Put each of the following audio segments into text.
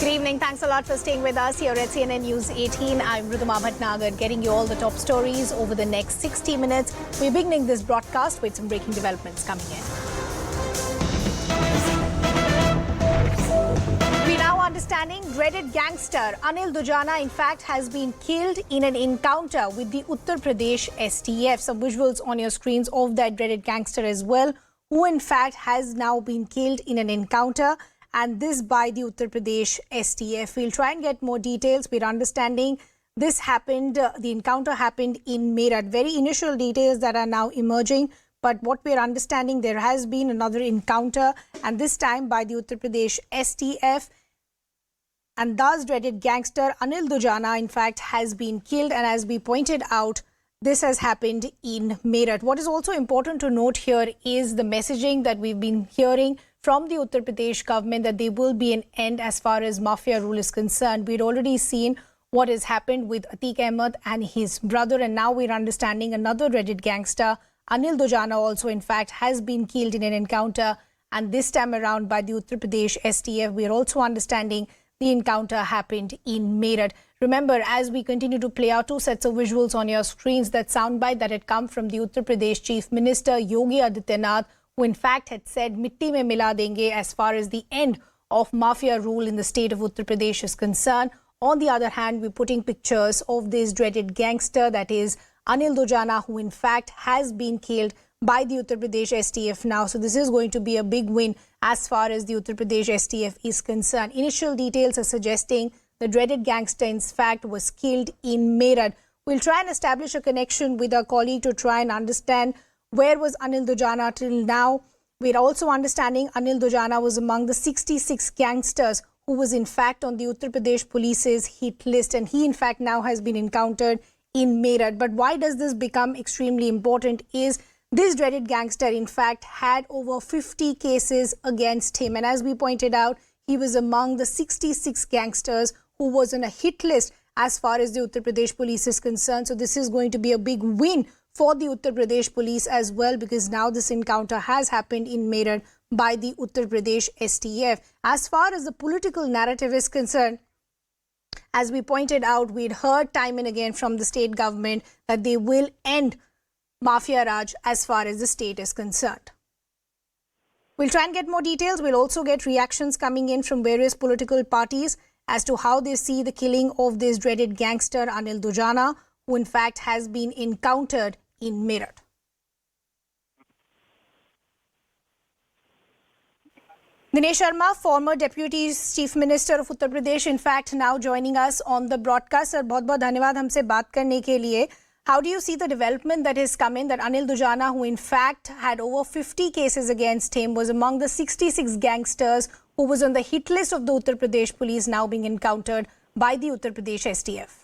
Good evening. Thanks a lot for staying with us here at CNN News 18. I'm Ridhima Bhatnagar, getting you all the top stories over the next 60 minutes. We're beginning this broadcast with some breaking developments coming in. We now understanding dreaded gangster Anil Dujana, in fact, has been killed in an encounter with the Uttar Pradesh STF. Some visuals on your screens of that dreaded gangster as well, who in fact has now been killed in an encounter, and this by the Uttar Pradesh STF. We'll try and get more details. We're understanding this happened, the encounter happened in Meerut. Very initial details that are now emerging, but what we're understanding, there has been another encounter, and this time by the Uttar Pradesh STF. And thus dreaded gangster Anil Dujana, in fact, has been killed. And as we pointed out, this has happened in Meerut. What is also important to note here is the messaging that we've been hearing from the Uttar Pradesh government, that there will be an end as far as mafia rule is concerned. We'd already seen what has happened with Atiq Ahmed and his brother, and now we're understanding another dreaded gangster, Anil Dujana, also in fact has been killed in an encounter, and this time around by the Uttar Pradesh STF. We're also understanding the encounter happened in Meerut. Remember, as we continue to play out two sets of visuals on your screens, that soundbite that had come from the Uttar Pradesh Chief Minister Yogi Adityanath, who in fact had said mitti mein mila denge as far as the end of mafia rule in the state of Uttar Pradesh is concerned. On the other hand, we're putting pictures of this dreaded gangster, that is Anil Dujana, who in fact has been killed by the Uttar Pradesh STF now. So this is going to be a big win as far as the Uttar Pradesh STF is concerned. Initial details are suggesting the dreaded gangster in fact was killed in Meerut. We'll try and establish a connection with our colleague to try and understand where was Anil Dujana till now. We're also understanding Anil Dujana was among the 66 gangsters who was in fact on the Uttar Pradesh police's hit list, and he in fact now has been encountered in Meerut. But why does this become extremely important is this dreaded gangster in fact had over 50 cases against him, and as we pointed out, he was among the 66 gangsters who was on a hit list as far as the Uttar Pradesh police is concerned. So this is going to be a big win for the Uttar Pradesh police as well, because now this encounter has happened in Meerut by the Uttar Pradesh STF. As far as the political narrative is concerned, as we pointed out, we'd heard time and again from the state government that they will end Mafia Raj as far as the state is concerned. We'll try and get more details. We'll also get reactions coming in from various political parties as to how they see the killing of this dreaded gangster Anil Dujana, who in fact has been encountered in Meerut. Dinesh Sharma, former Deputy Chief Minister of Uttar Pradesh, in fact now joining us on the broadcast. Sir, बहुत-बहुत धन्यवाद हमसे बात करने के लिए. How do you see the development that is coming, that Anil Dujana, who in fact had over 50 cases against him, was among the 66 gangsters who was on the hit list of the Uttar Pradesh police, now being encountered by the Uttar Pradesh STF?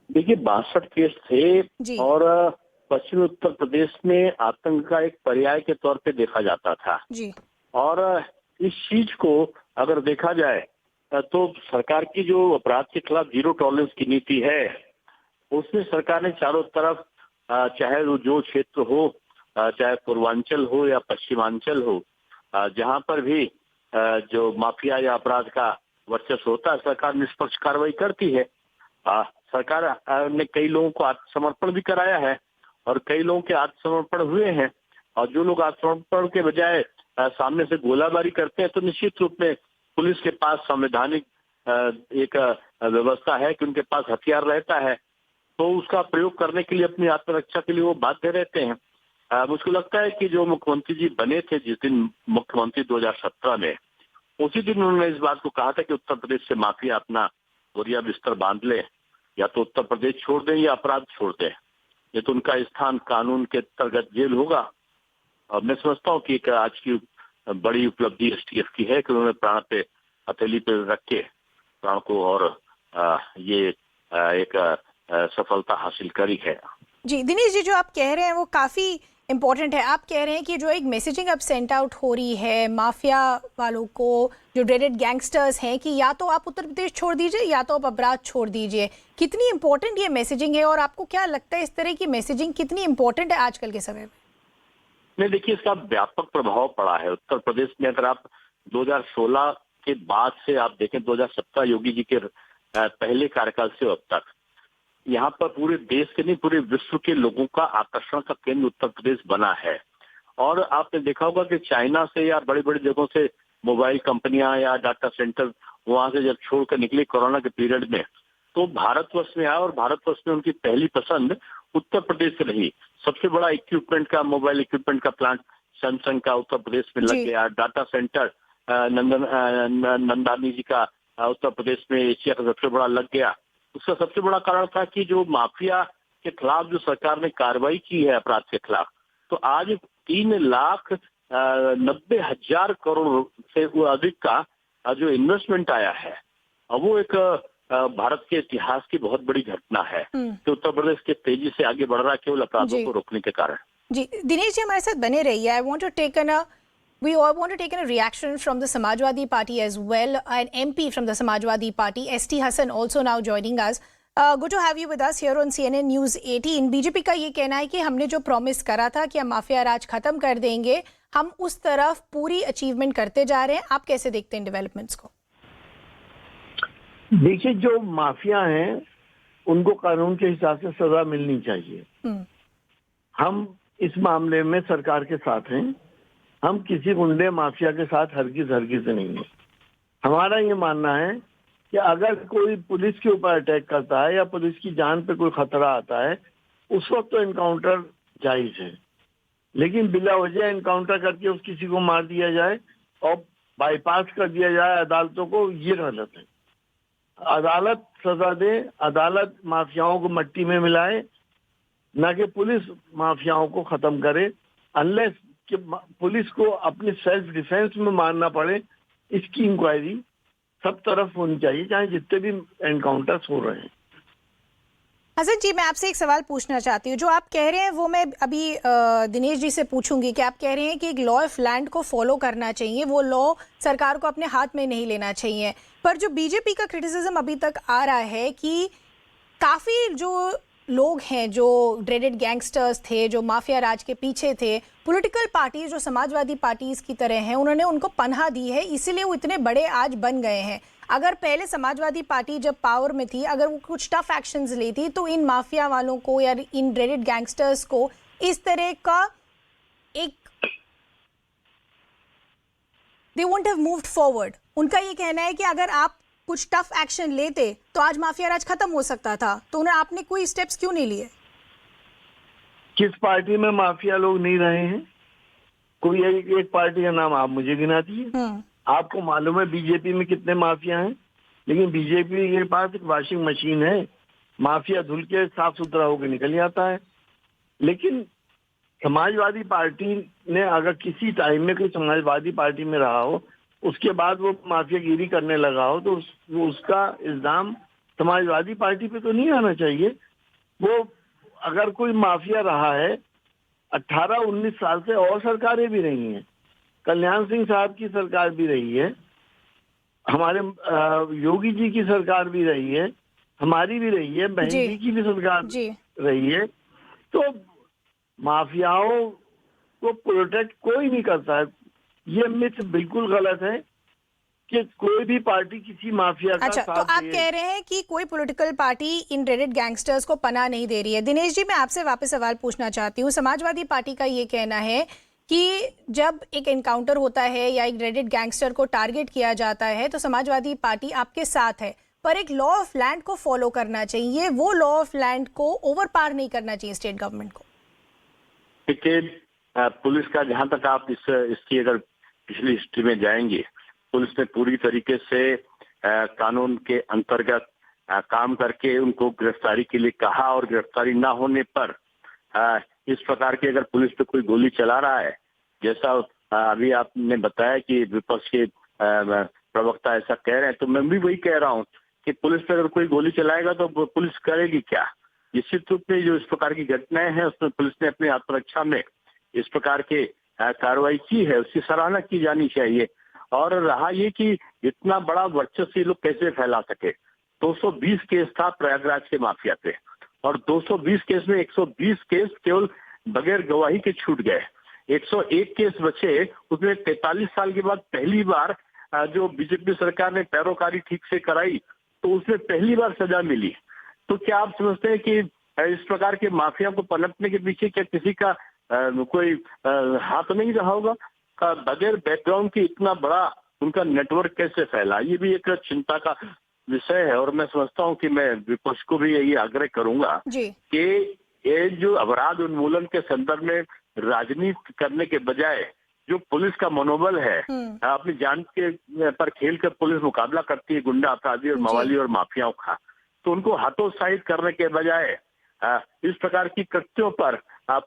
देखिए 62 case थे और पश्चिमी उत्तर प्रदेश में आतंक का एक पर्याय के तौर पे देखा जाता था जी। और इस चीज को अगर देखा जाए तो सरकार की जो अपराध के खिलाफ जीरो टॉलरेंस की नीति है, उसमें सरकार ने चारों तरफ चाहे वो जो क्षेत्र हो, चाहे पूर्वांचल हो या पश्चिमांचल हो, जहां पर भी जो माफिया या अपराध का वर्चस्व होता है, सरकार निष्पक्ष कार्रवाई करती है। सरकार ने कई लोगों को आत्मसमर्पण भी कराया है और कई लोगों के आत्मसमर्पण हुए हैं, और जो लोग आत्मसमर्पण के बजाय सामने से गोलाबारी करते हैं तो निश्चित रूप में पुलिस के पास संवैधानिक एक व्यवस्था है कि उनके पास हथियार रहता है, तो उसका प्रयोग करने के लिए, अपनी आत्मरक्षा के लिए वो बाध्य रहते हैं। मुझको लगता है कि जो मुख्यमंत्री जी बने थे जिस दिन मुख्यमंत्री 2017 में, उसी दिन उन्होंने इस बात को कहा था कि उत्तर प्रदेश से माफिया अपना बोरिया बिस्तर बांध ले, या तो उत्तर प्रदेश छोड़ दें या अपराध छोड़ दें, ये तो उनका स्थान कानून के अंतर्गत जेल होगा। और मैं समझता हूँ कि एक आज की बड़ी उपलब्धि एसटीएफ की है कि उन्होंने प्राण पे हथेली पे रख के प्राण को और ये एक सफलता हासिल करी है। जी दिनेश जी, जो आप कह रहे हैं वो काफी इम्पोर्टेंट है। आप कह रहे हैं कि जो एक मैसेजिंग अब सेंड आउट हो रही है माफिया वालों को, जो ड्रेडेड गैंगस्टर्स हैं, कि या तो आप उत्तर प्रदेश छोड़ दीजिए या तो आप अपराध छोड़ दीजिए। कितनी इम्पोर्टेंट ये मैसेजिंग है और आपको क्या लगता है इस तरह की मैसेजिंग कितनी इम्पोर्टेंट है आजकल के समय में? नहीं, देखिए इसका व्यापक प्रभाव पड़ा है उत्तर प्रदेश में। अगर आप 2016 के बाद से आप देखें 2017 योगी जी के पहले कार्यकाल से अब तक यहाँ पर पूरे देश के नहीं पूरे विश्व के लोगों का आकर्षण का केंद्र उत्तर प्रदेश बना है। और आपने देखा होगा कि चाइना से या बड़ी बड़ी जगहों से मोबाइल कंपनियां या डाटा सेंटर वहां से जब छोड़कर निकले कोरोना के पीरियड में, तो भारतवर्ष में आया और भारतवर्ष में उनकी पहली पसंद उत्तर प्रदेश से रही। सबसे बड़ा इक्विपमेंट का मोबाइल इक्विपमेंट का प्लांट सैमसंग का उत्तर प्रदेश में लग गया। डाटा सेंटर नंदानी जी का उत्तर प्रदेश में एशिया का सबसे बड़ा लग गया। उसका सबसे बड़ा कारण था कि जो माफिया के खिलाफ जो सरकार ने कार्रवाई की है अपराध के खिलाफ, तो आज 3,90,000 करोड़ से अधिक का जो इन्वेस्टमेंट आया है, वो एक भारत के इतिहास की बहुत बड़ी घटना है कि उत्तर प्रदेश के तेजी से आगे बढ़ रहा है केवल अपराधों को रोकने के कारण। जी दिनेश जी हमारे साथ बने रहिए। I want to take We all want to take a reaction from the Samajwadi Party as well. An MP from the Samajwadi Party, ST Hassan, also now joining us. Good to have you with us here on CNN News 18. BJP का ये कहना है कि हमने जो promise करा था कि हम माफिया राज खत्म कर देंगे, हम उस तरफ पूरी अचीवमेंट करते जा रहे हैं। आप कैसे देखते हैं डेवलपमेंट्स को? देखिए, जो माफिया हैं उनको कानून के हिसाब से सजा मिलनी चाहिए। हम इस मामले में सरकार के साथ हैं। हम किसी गुंडे माफिया के साथ हरगिज नहीं है। हमारा ये मानना है कि अगर कोई पुलिस के ऊपर अटैक करता है या पुलिस की जान पे कोई खतरा आता है, उस वक्त तो एनकाउंटर जायज है, लेकिन बिला वजह एनकाउंटर करके उस किसी को मार दिया जाए और बाईपास कर दिया जाए अदालतों को, ये गलत है। अदालत सजा दे, अदालत माफियाओं को मट्टी में मिलाए, ना कि पुलिस माफियाओं को खत्म करे। अनलेस कि पुलिस को अपनी सेल्फ डिफेंस में मारना पड़े, इसकी इंक्वायरी सब तरफ होनी चाहिए, चाहे जितने भी एनकाउंटर्स हो रहे हैं। हसन जी, मैं आपसे एक सवाल पूछना चाहती हूँ। जो आप कह रहे हैं वो मैं अभी दिनेश जी से पूछूंगी कि आप कह रहे हैं कि एक लॉ ऑफ लैंड को फॉलो करना चाहिए, वो लॉ सरकार को अपने हाथ में नहीं लेना चाहिए। पर जो बीजेपी का क्रिटिसिज्म अभी तक आ रहा है कि काफ़ी जो लोग हैं जो ड्रेडेड गैंगस्टर्स थे, जो माफिया राज के पीछे थे, पॉलिटिकल पार्टी जो समाजवादी पार्टीज की तरह हैं, उन्होंने उनको पनाह दी है, इसीलिए वो इतने बड़े आज बन गए हैं। अगर पहले समाजवादी पार्टी जब पावर में थी, अगर वो कुछ टफ एक्शंस लेती तो इन माफिया वालों को या इन ड्रेडेड गैंगस्टर्स को इस तरह का एक they won't have moved forward. उनका ये कहना है कि अगर आप कुछ टफ एक्शन लेते तो आज माफिया राज खत्म हो सकता था, तो उन्हें आपने कोई स्टेप्स क्यों नहीं लिए? किस पार्टी में माफिया लोग नहीं रहे हैं? कोई एक पार्टी का नाम आप मुझे गिना दीजिए। आपको मालूम है बीजेपी में कितने माफिया हैं, लेकिन बीजेपी के पास एक वॉशिंग मशीन है, माफिया धुल के साफ सुथरा होकर निकल जाता है। लेकिन समाजवादी पार्टी ने अगर किसी टाइम में कोई समाजवादी पार्टी में रहा हो, उसके बाद वो माफियागिरी करने लगा हो, तो उसका इल्जाम समाजवादी पार्टी पे तो नहीं आना चाहिए। वो अगर कोई माफिया रहा है 18-19 साल से, और सरकारें भी रही हैं, कल्याण सिंह साहब की सरकार भी रही है, हमारे योगी जी की सरकार भी रही है, हमारी भी रही है, बहन जी की भी सरकार रही है। तो माफियाओं को प्रोटेक्ट कोई नहीं करता है। ये मिथ बिल्कुल गलत है कि कोई भी पार्टी किसी माफिया का साथ तो आप कह रहे हैं कि कोई पॉलिटिकल पार्टी इन ड्रेडेड गैंगस्टर्स को पनाह नहीं दे रही है। दिनेश जी, मैं आपसे वापस सवाल पूछना चाहती हूँ। समाजवादी पार्टी का ये कहना है कि जब एक एनकाउंटर होता है या एक ड्रेडेड गैंगस्टर को टारगेट किया जाता है तो समाजवादी पार्टी आपके साथ है, पर एक लॉ ऑफ लैंड को फॉलो करना चाहिए, वो लॉ ऑफ लैंड को ओवर पार नहीं करना चाहिए स्टेट गवर्नमेंट को। पुलिस का जहां तक आप इसकी अगर पिछली हिस्ट्री में जाएंगे, पुलिस ने पूरी तरीके से कानून के अंतर्गत काम करके उनको गिरफ्तारी के लिए कहा, और गिरफ्तारी ना होने पर इस प्रकार की अगर पुलिस पे कोई गोली चला रहा है, जैसा अभी आपने बताया कि विपक्ष के प्रवक्ता ऐसा कह रहे हैं, तो मैं भी वही कह रहा हूँ कि पुलिस पे अगर कोई गोली चलाएगा तो पुलिस करेगी क्या? निश्चित रूप से जो इस प्रकार की घटनाएं हैं उसमें पुलिस ने अपनी आत्मरक्षा में इस प्रकार के कार्रवाई की है, उसकी सराहना की जानी चाहिए। और रहा ये कि इतना बड़ा वर्चस्व लोग कैसे फैला सके। 220 केस था प्रयागराज के माफिया पे, और 220 केस में 120 केस केवल बगैर गवाही के छूट गए, 101 केस बचे। उसमें 43 साल के बाद पहली बार जो बीजेपी सरकार ने पैरोकारी ठीक से कराई तो उसमें पहली बार सजा मिली। तो क्या आप समझते हैं कि इस प्रकार के माफिया को पनपने के पीछे क्या किसी का कोई हाथ नहीं रहा होगा? बगैर बैकग्राउंड के इतना बड़ा उनका नेटवर्क कैसे फैला, ये भी एक चिंता का विषय है। और मैं समझता हूँ कि मैं विपक्ष को भी यही आग्रह करूंगा कि ये जो अपराध उन्मूलन के संदर्भ में राजनीति करने के बजाय जो पुलिस का मनोबल है, अपनी जान के पर खेल कर पुलिस मुकाबला करती है गुंडा अपराधी और मवाली और माफियाओं का, तो उनको हतोत्साहित करने के बजाय इस प्रकार की कृत्यों पर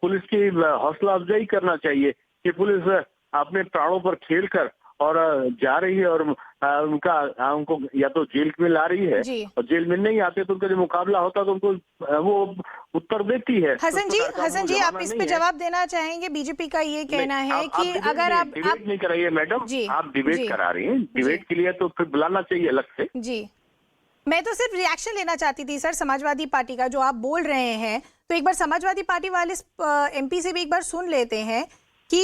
पुलिस की हौसला अफजाई करना चाहिए कि पुलिस अपने प्राणों पर खेल कर और जा रही है और उनको या तो जेल में ला रही है और जेल में नहीं आते तो उनका जो मुकाबला होता तो उनको वो उत्तर देती है। हसन जी आप इस पे जवाब देना चाहेंगे? बीजेपी का ये कहना है कि अगर आप डिबेट नहीं कराइए मैडम, आप डिबेट करा रही हैं, डिबेट के लिए तो फिर बुलाना चाहिए अलग से। जी मैं तो सिर्फ रिएक्शन लेना चाहती थी सर, समाजवादी पार्टी का जो आप बोल रहे हैं, तो एक बार समाजवादी पार्टी वाले एमपी से भी एक बार सुन लेते हैं कि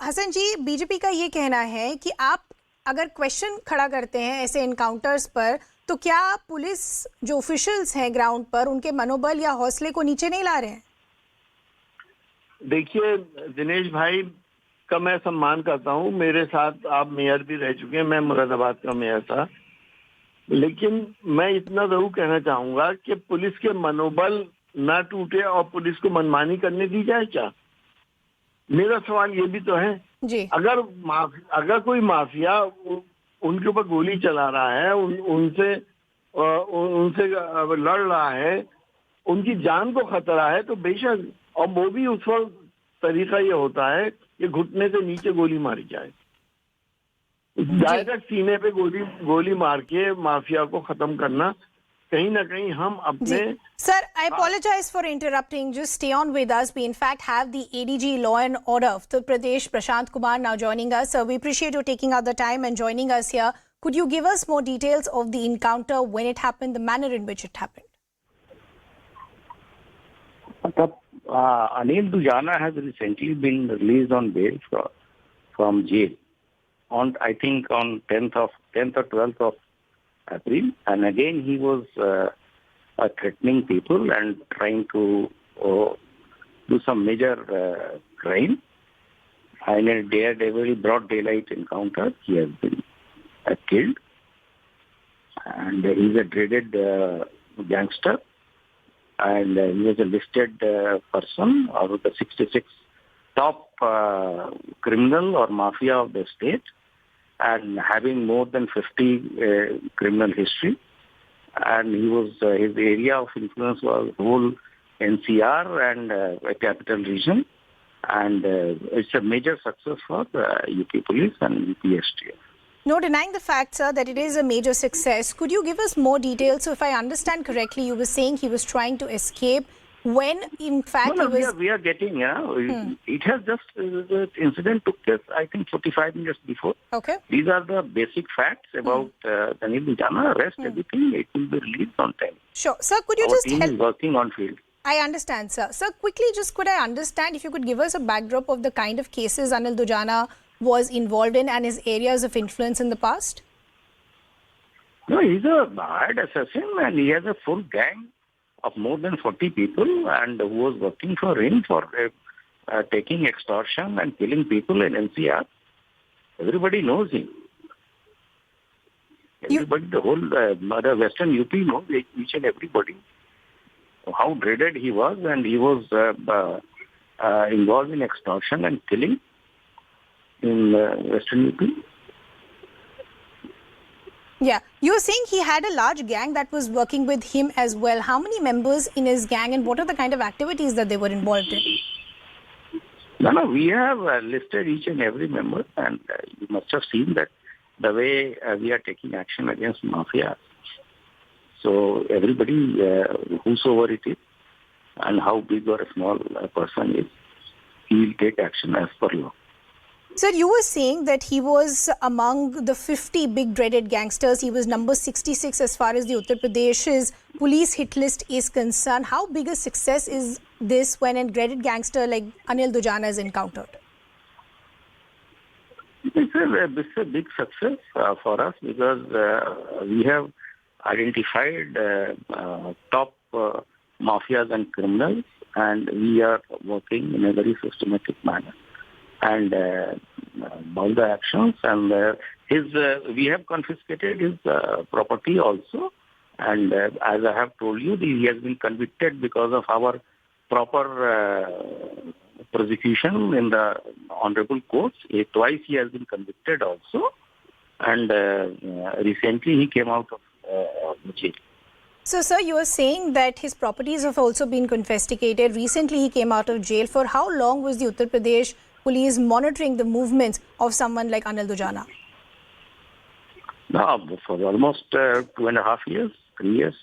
हसन जी बीजेपी का ये कहना है कि आप अगर क्वेश्चन खड़ा करते हैं ऐसे एनकाउंटर्स पर तो क्या पुलिस जो ऑफिशियल्स हैं ग्राउंड पर उनके मनोबल या हौसले को नीचे नहीं ला रहे हैं? देखिए दिनेश भाई का मैं सम्मान करता हूँ, मेरे साथ आप मेयर भी रह चुके हैं, मैं मुरादाबाद का मेयर था, लेकिन मैं इतना जरूर कहना चाहूंगा कि पुलिस के मनोबल ना टूटे और पुलिस को मनमानी करने दी जाए क्या? मेरा सवाल ये भी तो है जी। अगर कोई माफिया उनके ऊपर गोली चला रहा है, उनसे लड़ रहा है, उनकी जान को खतरा है, तो बेशक, और वो भी उस वक्त तरीका ये होता है कि घुटने से नीचे गोली मारी जाए, डायरेक्ट सीने पे गोली मार के माफिया को खत्म करना कहीं ना कहीं हम अपने Sir, I apologize for interrupting. Just stay on with us. We in fact have the ADG Law and Order of Uttar Pradesh, Prashant Kumar, now joining us. Sir, we appreciate you taking out the time and joining us here. Could you give us more details of the encounter, when it happened, the manner in which it happened? Anil Dujana has recently been released on bail from jail I think on 10th or 12th of April, and again he was threatening people and trying to do some major crime. And in a daredevil, broad daylight encounter, he has been killed. And he's a dreaded gangster, and he was a listed person out of the 66 top criminal or mafia of the state, and having more than 50 criminal history. And he was his area of influence was whole NCR and a capital region. And it's a major success for the UP police and UP STF. No denying the fact, sir, that it is a major success. Could you give us more details? So if I understand correctly, you were saying he was trying to escape when in fact he was... We are getting, it has just, the incident took place, I think, 45 minutes before. Okay. These are the basic facts about Anil Dujana. Rest, everything, it will be released on time. Sure. Sir, could you Our just team help... is working on field. I understand, sir. Sir, quickly, just could I understand if you could give us a backdrop of the kind of cases Anil Dujana was involved in and his areas of influence in the past? No, he's a hired assassin and he has a full gang of more than 40 people and who was working for him for taking extortion and killing people in NCR. Everybody knows him. Everybody, the whole the Western UP knows each and everybody. How dreaded he was, and he was involved in extortion and killing in Western UP. Yeah, you were saying he had a large gang that was working with him as well. How many members in his gang and what are the kind of activities that they were involved in? No, we have listed each and every member, and you must have seen that the way we are taking action against mafia. So everybody, whosoever it is, and how big or small a person is, he will take action as per law. Sir, you were saying that he was among the 50 big dreaded gangsters. He was number 66 as far as the Uttar Pradesh's police hit list is concerned. How big a success is this when a dreaded gangster like Anil Dujana is encountered? It's a big success for us because we have identified top mafias and criminals, and we are working in a very systematic manner. And all the actions, and we have confiscated his property also. And as I have told you, he has been convicted because of our proper prosecution in the honorable courts. Twice he has been convicted also, and recently he came out of jail. So, sir, you are saying that his properties have also been confiscated. Recently he came out of jail. For how long was the Uttar Pradesh police monitoring the movements of someone like Anil Dujana? No, for almost 2.5 years, 3 years.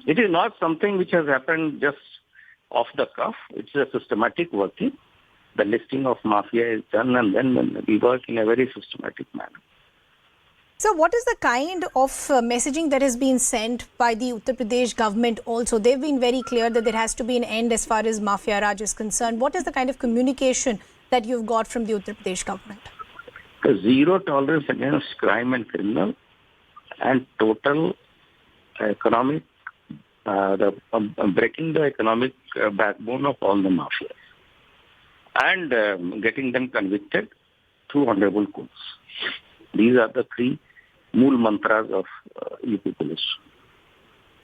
It is not something which has happened just off the cuff. It's a systematic working. The listing of mafia is done, and then we work in a very systematic manner. So what is the kind of messaging that has been sent by the Uttar Pradesh government also? They've been very clear that there has to be an end as far as Mafia Raj is concerned. What is the kind of communication that you've got from the Uttar Pradesh government? Zero tolerance against crime and criminal, and total economic, breaking the economic backbone of all the mafias, and getting them convicted through honorable courts. These are the three mool mantras of UP Police.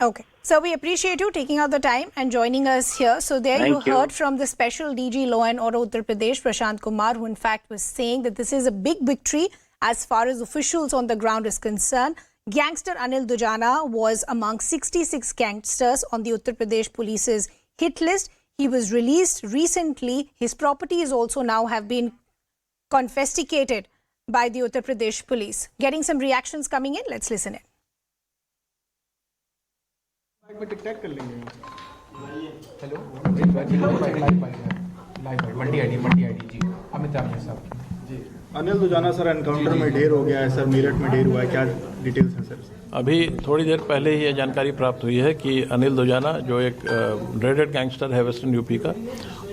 Okay. So we appreciate you taking out the time and joining us here. So there you heard from the Special DG Law and Order Uttar Pradesh, Prashant Kumar, who in fact was saying that this is a big victory as far as officials on the ground is concerned. Gangster Anil Dujana was among 66 gangsters on the Uttar Pradesh police's hit list. He was released recently. His properties also now have been confiscated by the Uttar Pradesh police. Getting some reactions coming in. Let's listen in. Anil Dujana sir encounter में ढेर हो गया है sir, Meerut में ढेर हुआ है, क्या डिटेल्स हैं सर? अभी थोड़ी देर पहले ही ये जानकारी प्राप्त हुई है कि अनिल दुजाना जो एक ड्रेडेड गैंगस्टर है वेस्टर्न यूपी का,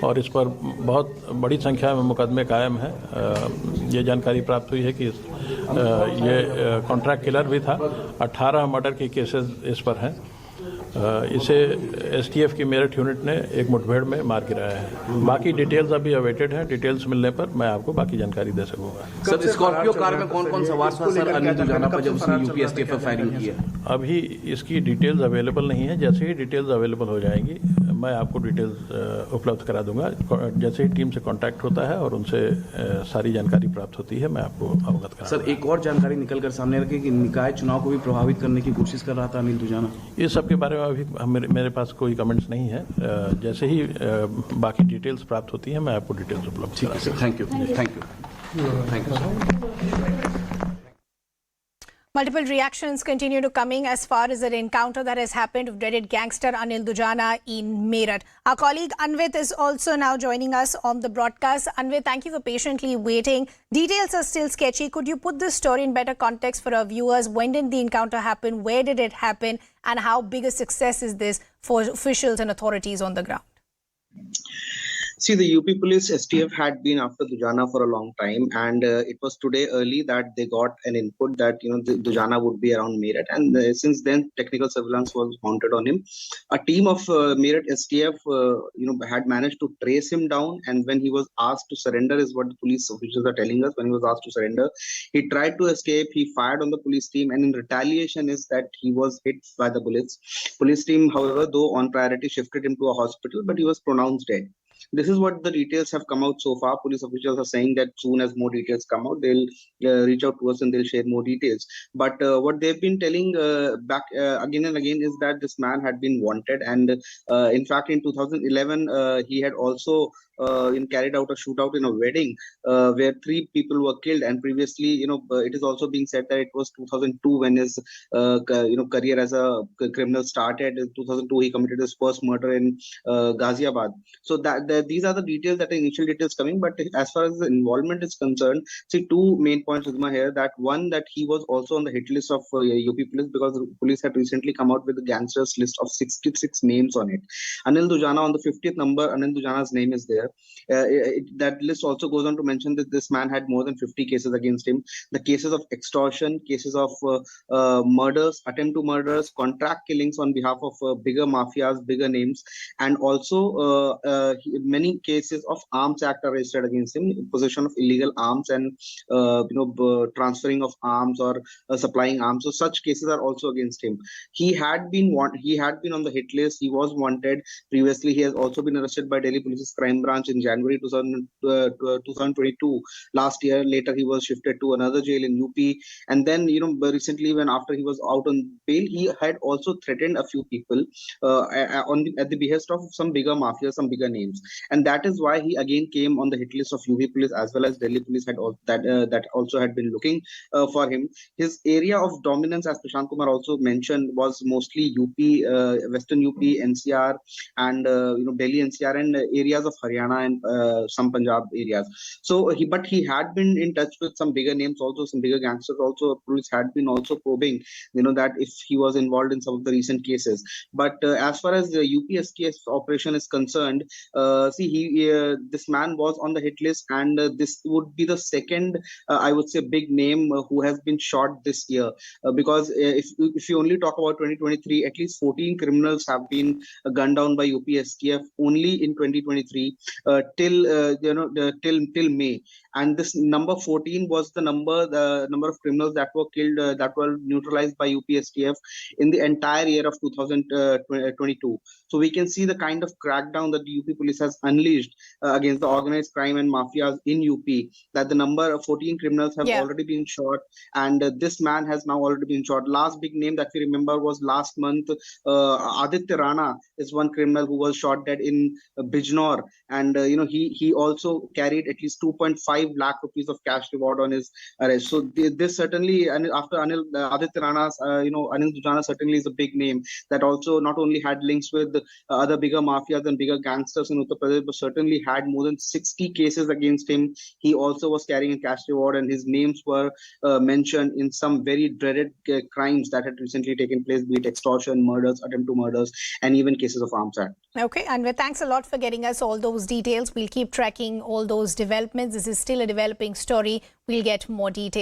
और इस पर बहुत बड़ी संख्या में मुकदमे कायम हैं। ये जानकारी प्राप्त हुई है कि ये कॉन्ट्रैक्ट किलर भी था। 18 मर्डर के केसेस इस पर हैं। इसे STF की मेरठ यूनिट ने एक मुठभेड़ में मार गिराया है। बाकी डिटेल्स अभी अवेटेड हैं। डिटेल्स मिलने पर मैं आपको बाकी जानकारी दे सकूंगा। सर, स्कॉर्पियो कार में कौन कौन सवार था सर अनिल दुजाना पर जब उसने UP STF पर फायरिंग की है? अभी इसकी डिटेल्स अवेलेबल नहीं है। जैसे ही डिटेल्स अवेलेबल हो जाएंगी मैं आपको डिटेल्स उपलब्ध करा दूंगा। जैसे ही टीम से कांटेक्ट होता है और उनसे सारी जानकारी प्राप्त होती है मैं आपको अवगत करा। सर, एक और जानकारी निकल कर सामने रखी कि निकाय चुनाव को भी प्रभावित करने की कोशिश कर रहा था अनिल दुजाना। इस सब के बारे में अभी मेरे पास कोई कमेंट्स नहीं है। जैसे ही बाकी डिटेल्स प्राप्त होती हैं मैं आपको डिटेल्स उपलब्ध करा दूंगा। Thank you, thank you, thank you. Multiple reactions continue to coming as far as an encounter that has happened with dreaded gangster Anil Dujana in Meerut. Our colleague Anvit is also now joining us on the broadcast. Anvit, thank you for patiently waiting. Details are still sketchy. Could you put this story in better context for our viewers? When did the encounter happen? Where did it happen? And how big a success is this for officials and authorities on the ground? See, the UP Police STF had been after Dujana for a long time, and it was today early that they got an input that Dujana would be around Meerut, and since then technical surveillance was mounted on him. A team of Meerut STF had managed to trace him down, and when he was asked to surrender, is what the police officials are telling us. When he was asked to surrender, he tried to escape. He fired on the police team, and in retaliation is that he was hit by the bullets. Police team, however, though on priority, shifted him to a hospital, but he was pronounced dead. This is what the details have come out so far. Police officials are saying that soon as more details come out, they'll reach out to us and they'll share more details. But what they've been telling back again and again is that this man had been wanted, and in fact in 2011 he had also carried out a shootout in a wedding where 3 people were killed, and previously it is also being said that it was 2002 when his career as a criminal started. In 2002 he committed his first murder in Ghaziabad. So that these are the details that are initial details coming. But as far as the involvement is concerned, see two main points, Uzma, here. That one, that he was also on the hit list of UP police, because the police had recently come out with the gangsters list of 66 names on it. Anil Dujana, on the 50th number, Anil Dujana's name is there. That list also goes on to mention that this man had more than 50 cases against him. The cases of extortion, cases of murders, attempt to murders, contract killings on behalf of bigger mafias, bigger names, and also many cases of Arms Act are registered against him, possession of illegal arms and transferring of arms or supplying arms. So such cases are also against him. He had been on the hit list. He was wanted previously. He has also been arrested by Delhi Police's crime branch in January 2022 last year. Later he was shifted to another jail in UP, and then recently, when after he was out on bail, he had also threatened a few people at the behest of some bigger mafia, some bigger names, and that is why he again came on the hit list of UP police, as well as Delhi police that also had been looking for him. His area of dominance, as Prashant Kumar also mentioned, was mostly UP, Western UP, NCR, and Delhi NCR, and areas of Haryana and some Punjab areas. So he had been in touch with some bigger names, also some bigger gangsters. Also, police had been also probing, that if he was involved in some of the recent cases. But as far as the UP STF operation is concerned, this man was on the hit list, and this would be the second, I would say, big name who has been shot this year. Because if you only talk about 2023, at least 14 criminals have been gunned down by UP STF only in 2023 till May. And this number 14 was the number of criminals that were killed, that were neutralized by UP STF in the entire year of 2022. So we can see the kind of crackdown that the UP police has unleashed against the organized crime and mafias in UP, that the number of 14 criminals have already been shot, and this man has now already been shot. Last big name that we remember was last month, Adityanath is one criminal who was shot dead in Bijnor, and he also carried at least 2.5 lakh rupees of cash reward on his arrest. So this certainly, and after Adityanath, Anil Dujana certainly is a big name that also not only had links with other bigger mafias and bigger gangsters in Uttar Pradesh, but certainly had more than 60 cases against him. He also was carrying a cash reward, and his names were mentioned in some very dreaded crimes that had recently taken place, be it extortion, murders, attempt to murders, and even cases of Arms Act. Okay, Anwar, thanks a lot for getting us all those details. We'll keep tracking all those developments. This is still a developing story. We'll get more details.